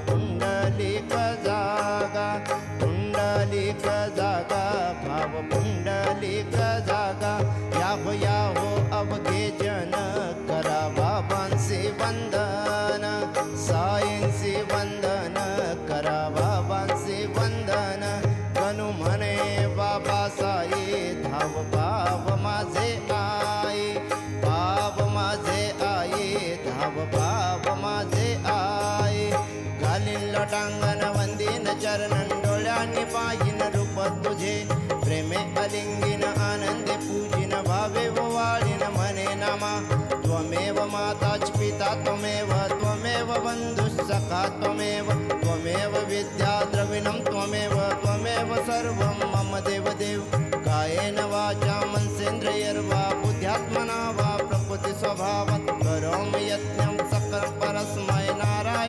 पुंडलिक जागा, पुंडलिक जागा, भाव पुंडलिक जागा। याहो अवघे जन करा बाबांचे वंदन, साईंचे वंदन करा बाबांचे वंदन। गणू म्हणे बाबा साई धाव भाव माझे आई, भाव माझे आई, धाव भाव माझे आई। घालीन लोटांगण वंदीन चरणन, डोळ्यांनी पाहिन रूप तुझे। प्रेमे अलिंगीन आनंदे पूजिन, भावे वाळीन म्हणे नामा। त्वमेव माताच पिता त्वमेव, त्वमेव बंधुः सखा त्वमेव, त्वमेव विद्या द्रविणं त्वमेव, त्वमेव सर्वं मम देवदेव। कायेन वाचा मनसेन्द्रियर्वा बुद्ध्यात्मना वा प्रकृति स्वभावात् करोमि यज्ञं सकलं परस्मै।